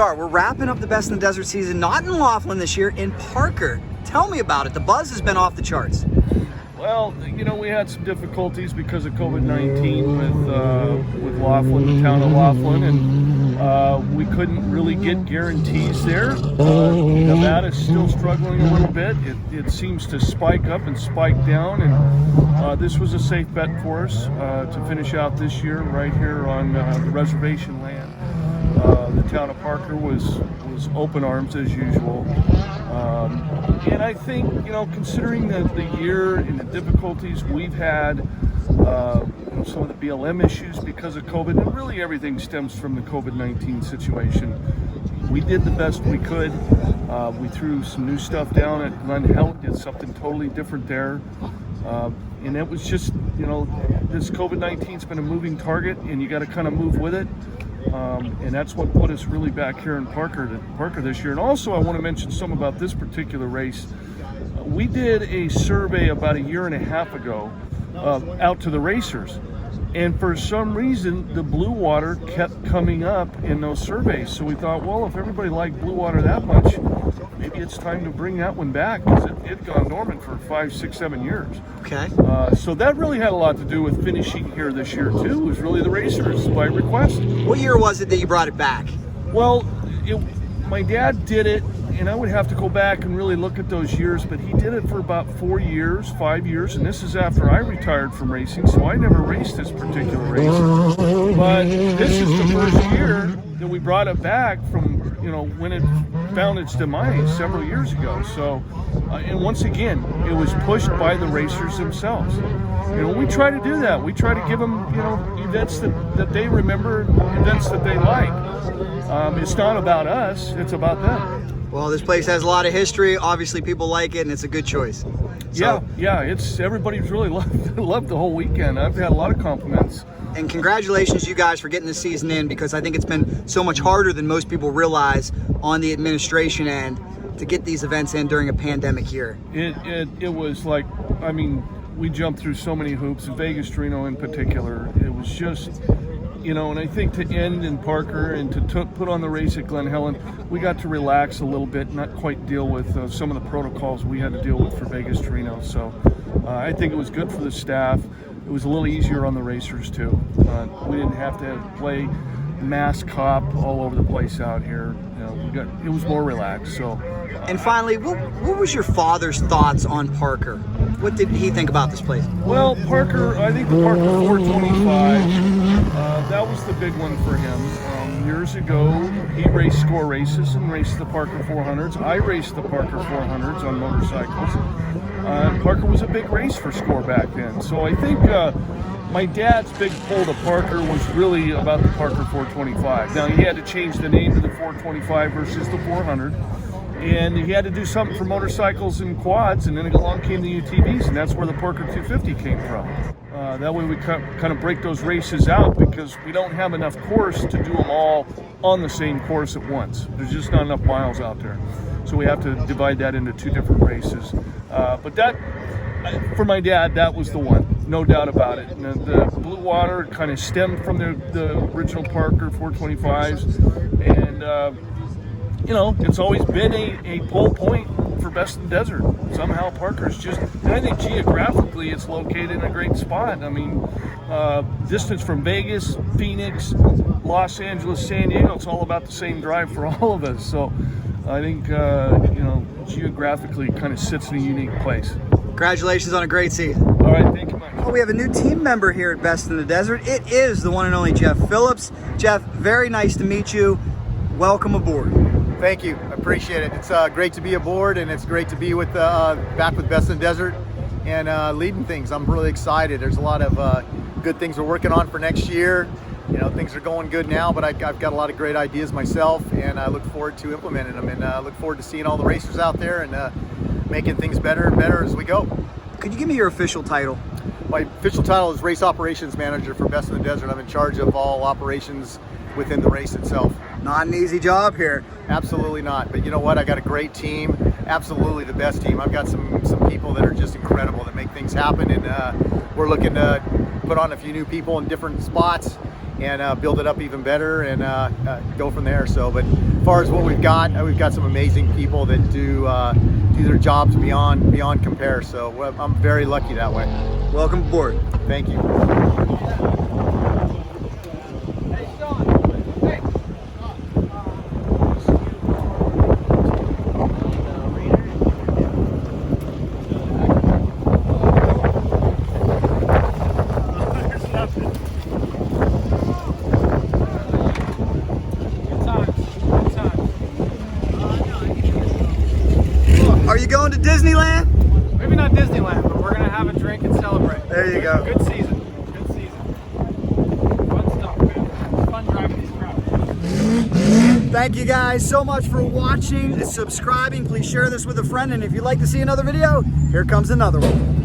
are. We're wrapping up the Best in the Desert season, not in Laughlin this year, in Parker. Tell me about it. The buzz has been off the charts. Well, you know, we had some difficulties because of COVID-19 with Laughlin, the town of Laughlin, and we couldn't really get guarantees there. Nevada's still struggling a little bit. It seems to spike up and spike down, and this was a safe bet for us to finish out this year right here on the reservation land. The town of Parker was open arms as usual. And I think, you know, considering the year and the difficulties we've had, some of the BLM issues because of COVID, and really everything stems from the COVID-19 situation. We did the best we could. We threw some new stuff down at Glen Helen, did something totally different there. And it was just, you know, this COVID-19's been a moving target, and you got to kind of move with it. And that's what put us really back here in Parker this year. And also I want to mention some about this particular race. We did a survey about a year and a half ago out to the racers. And for some reason, the blue water kept coming up in those surveys. So we thought, well, if everybody liked blue water that much, maybe it's time to bring that one back, because it had gone dormant for 5, 6, 7 years. Okay. So that really had a lot to do with finishing here this year too. It was really the racers by request. What year was it that you brought it back? Well, my dad did it, and I would have to go back and really look at those years, but he did it for about 4 years, 5 years, and this is after I retired from racing, so I never raced this particular race. But this is the first year that we brought it back from, you know, when it found its demise several years ago. So, and once again, it was pushed by the racers themselves. You know, we try to do that. We try to give them, you know, events that they remember, events that they like. It's not about us, it's about them. Well, this place has a lot of history. Obviously, people like it, and it's a good choice. So, yeah. It's everybody's really loved the whole weekend. I've had a lot of compliments. And congratulations, you guys, for getting this season in, because I think it's been so much harder than most people realize on the administration end to get these events in during a pandemic year. It was like, I mean, we jumped through so many hoops, Vegas Reno in particular. It was just, you know, and I think to end in Parker and to put on the race at Glen Helen, we got to relax a little bit, not quite deal with some of the protocols we had to deal with for Vegas Reno. So I think it was good for the staff. It was a little easier on the racers too. We didn't have to play mass cop all over the place out here. You know, it was more relaxed. So. And finally, what was your father's thoughts on Parker? What did he think about this place? Well, Parker, I think the Parker 425, that was the big one for him. Years ago, he raced score races and raced the Parker 400s. I raced the Parker 400s on motorcycles. Parker was a big race for score back then. So I think my dad's big pull to Parker was really about the Parker 425. Now, he had to change the name to the 425 versus the 400. And he had to do something for motorcycles and quads, and then along came the UTVs, and that's where the Parker 250 came from. That way we kind of break those races out, because we don't have enough course to do them all on the same course at once. There's just not enough miles out there. So we have to divide that into 2 different races. But that, for my dad, that was the one, no doubt about it. And the blue water kind of stemmed from the original Parker 425s, and you know, it's always been a pole point for Best in the Desert. Somehow Parker's just, and I think geographically it's located in a great spot. I mean, distance from Vegas, Phoenix, Los Angeles, San Diego, it's all about the same drive for all of us. So I think, you know, geographically it kind of sits in a unique place. Congratulations on a great season. All right, thank you, Mike. Well, we have a new team member here at Best in the Desert. It is the one and only Jeff Phillips. Jeff, very nice to meet you. Welcome aboard. Thank you. I appreciate it. It's great to be aboard, and it's great to be with back with Best in the Desert and leading things. I'm really excited. There's a lot of good things we're working on for next year. You know, things are going good now, but I've got a lot of great ideas myself, and I look forward to implementing them, and look forward to seeing all the racers out there and making things better and better as we go. Could you give me your official title? My official title is Race Operations Manager for Best in the Desert. I'm in charge of all operations within the race itself. Not an easy job here. Absolutely not. But you know what? I got a great team. Absolutely the best team. I've got some people that are just incredible that make things happen, and we're looking to put on a few new people in different spots and build it up even better and go from there. So, but as far as what we've got some amazing people that do their jobs beyond compare. So I'm very lucky that way. Welcome aboard. Thank you. Are you going to Disneyland? Maybe not Disneyland, but we're gonna have a drink and celebrate. There you go. Good season. Good season. Fun stuff, man. It's fun driving these crowds. Thank you guys so much for watching and subscribing. Please share this with a friend, and if you'd like to see another video, here comes another one.